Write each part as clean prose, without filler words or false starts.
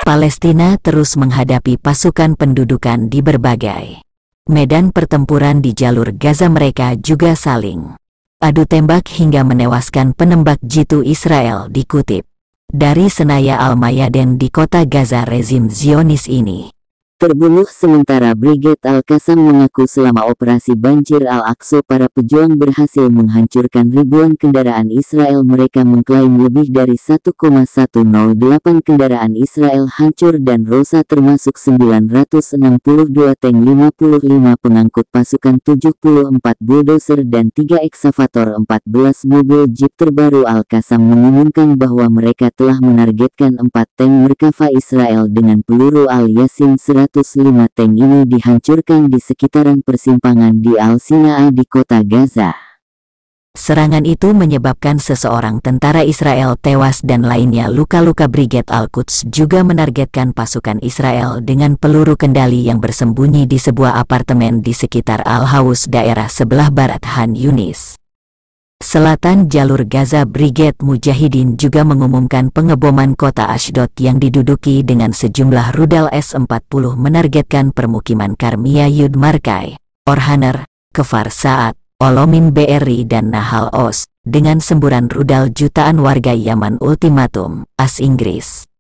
Palestina terus menghadapi pasukan pendudukan di berbagai medan pertempuran di jalur Gaza. Mereka juga saling adu tembak hingga menewaskan penembak jitu Israel, dikutip dari Senaya Al-Mayadin di kota Gaza. Rezim Zionis ini terbunuh, sementara Brigade Al-Qassam mengaku selama operasi Banjir Al-Aqsa para pejuang berhasil menghancurkan ribuan kendaraan Israel. Mereka mengklaim lebih dari 1,108 kendaraan Israel hancur dan rusak, termasuk 962 tank, 55 pengangkut pasukan, 74 bulldozer dan 3 eksavator, 14 mobil jeep. Terbaru Al-Qassam mengumumkan bahwa mereka telah menargetkan 4 tank Merkava Israel dengan peluru Al-Yasin 105. Tank ini dihancurkan di sekitaran persimpangan di Al-Sinaa di kota Gaza. Serangan itu menyebabkan seseorang tentara Israel tewas dan lainnya luka-luka. Brigade Al-Quds juga menargetkan pasukan Israel dengan peluru kendali yang bersembunyi di sebuah apartemen di sekitar Al-Haus, daerah sebelah barat Han Yunis, selatan jalur Gaza. Brigade Mujahidin juga mengumumkan pengeboman kota Ashdod yang diduduki dengan sejumlah rudal S-40, menargetkan permukiman Karmia Yud Markai, Orhaner, Kfar Saat, Olomin BRI dan Nahal Oz dengan semburan rudal jutaan warga Yaman. Ultimatum AS Inggris.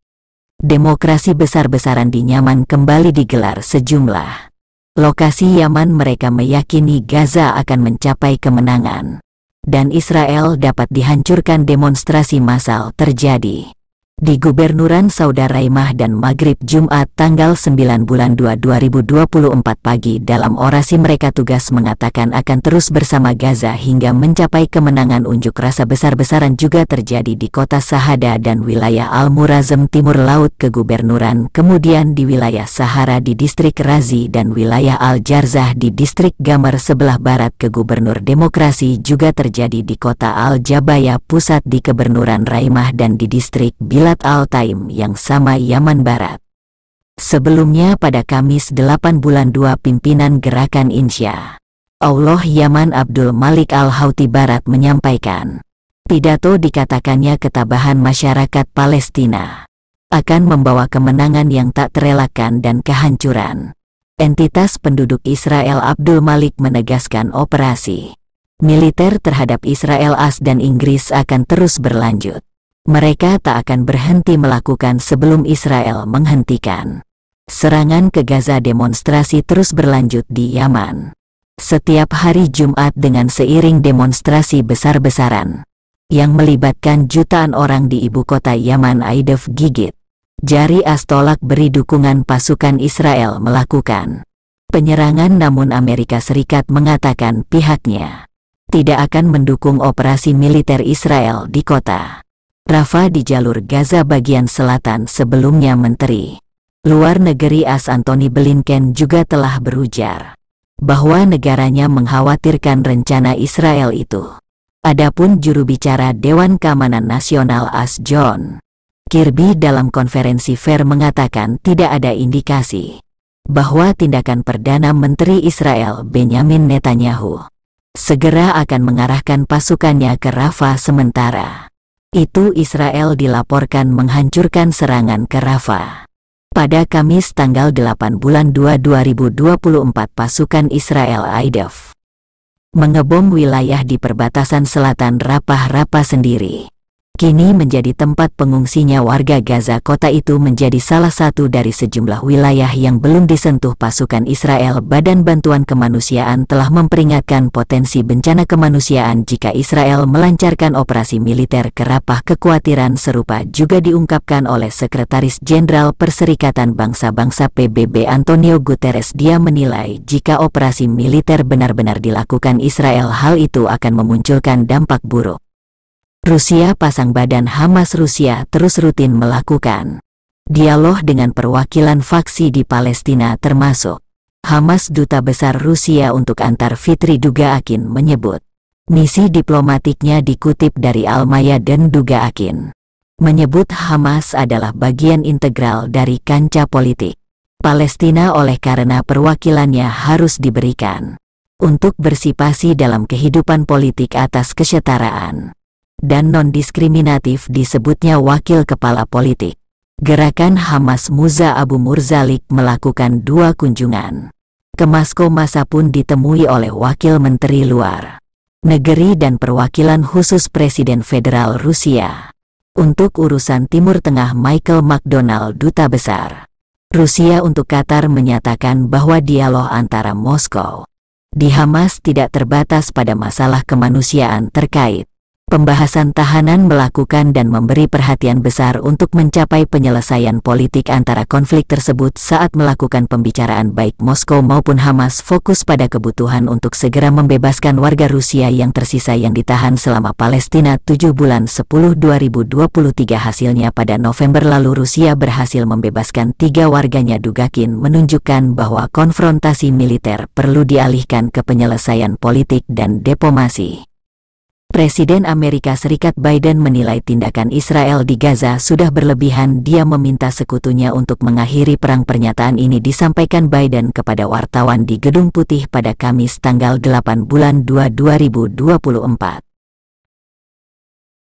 Demokrasi besar-besaran di Yaman kembali digelar sejumlah lokasi Yaman. Mereka meyakini Gaza akan mencapai kemenangan dan Israel dapat dihancurkan. Demonstrasi massal terjadi di Gubernuran Saudara Raimah dan Maghrib Jumat tanggal 9 bulan 2 2024 pagi. Dalam orasi mereka tugas mengatakan akan terus bersama Gaza hingga mencapai kemenangan. Unjuk rasa besar-besaran juga terjadi di kota Sahada dan wilayah Al-Murazem timur laut kegubernuran, kemudian di wilayah Sahara di distrik Razi dan wilayah Al-Jarzah di distrik Gamar sebelah barat kegubernur. Demokrasi juga terjadi di kota Al-Jabaya pusat di kebernuran Raimah dan di distrik Bilat Al-Taim yang sama Yaman Barat. Sebelumnya pada Kamis 8 bulan 2 pimpinan Gerakan Insya Allah Yaman Abdul Malik Al-Houthi Barat menyampaikan pidato. Dikatakannya ketabahan masyarakat Palestina akan membawa kemenangan yang tak terelakkan dan kehancuran entitas penduduk Israel. Abdul Malik menegaskan operasi militer terhadap Israel AS dan Inggris akan terus berlanjut. Mereka tak akan berhenti melakukan sebelum Israel menghentikan serangan ke Gaza. Demonstrasi terus berlanjut di Yaman setiap hari Jumat dengan seiring demonstrasi besar-besaran yang melibatkan jutaan orang di ibu kota Yaman. Aidef gigit jari AS tolak beri dukungan pasukan Israel melakukan penyerangan, namun Amerika Serikat mengatakan pihaknya tidak akan mendukung operasi militer Israel di kota Rafah di jalur Gaza bagian selatan. Sebelumnya Menteri Luar Negeri AS Antony Blinken juga telah berujar bahwa negaranya mengkhawatirkan rencana Israel itu. Adapun juru bicara Dewan Keamanan Nasional AS John Kirby dalam konferensi pers mengatakan tidak ada indikasi bahwa tindakan Perdana Menteri Israel Benyamin Netanyahu segera akan mengarahkan pasukannya ke Rafah. Sementara itu Israel dilaporkan menghancurkan serangan ke Rafah pada Kamis tanggal 8 bulan 2 2024. Pasukan Israel IDF mengebom wilayah di perbatasan selatan Rafah sendiri kini menjadi tempat pengungsinya warga Gaza. Kota itu menjadi salah satu dari sejumlah wilayah yang belum disentuh pasukan Israel. Badan Bantuan Kemanusiaan telah memperingatkan potensi bencana kemanusiaan jika Israel melancarkan operasi militer ke Rafah. Kekhawatiran serupa juga diungkapkan oleh Sekretaris Jenderal Perserikatan Bangsa-Bangsa PBB Antonio Guterres. Dia menilai jika operasi militer benar-benar dilakukan Israel, hal itu akan memunculkan dampak buruk. Rusia pasang badan Hamas. Rusia terus rutin melakukan dialog dengan perwakilan faksi di Palestina termasuk Hamas. Duta Besar Rusia untuk Antar Fitri Duga Akin menyebut misi diplomatiknya dikutip dari Al-Mayadin. Duga Akin menyebut Hamas adalah bagian integral dari kancah politik Palestina oleh karena perwakilannya harus diberikan untuk bersipasi dalam kehidupan politik atas kesetaraan dan non-diskriminatif, disebutnya Wakil Kepala Politik Gerakan Hamas Muza Abu Murzalik melakukan 2 kunjungan ke Moskow. Masa pun ditemui oleh Wakil Menteri Luar Negeri dan Perwakilan Khusus Presiden Federal Rusia untuk urusan Timur Tengah Michael McDonald, Duta Besar Rusia untuk Qatar, menyatakan bahwa dialog antara Moskow di Hamas tidak terbatas pada masalah kemanusiaan terkait pembahasan tahanan, melakukan dan memberi perhatian besar untuk mencapai penyelesaian politik antara konflik tersebut. Saat melakukan pembicaraan, baik Moskow maupun Hamas fokus pada kebutuhan untuk segera membebaskan warga Rusia yang tersisa yang ditahan selama Palestina 7 bulan 10 2023. Hasilnya pada November lalu Rusia berhasil membebaskan 3 warganya. Dugakin menunjukkan bahwa konfrontasi militer perlu dialihkan ke penyelesaian politik dan diplomasi. Presiden Amerika Serikat Biden menilai tindakan Israel di Gaza sudah berlebihan. Dia meminta sekutunya untuk mengakhiri perang. Pernyataan ini disampaikan Biden kepada wartawan di Gedung Putih pada Kamis tanggal 8 bulan 2 2024.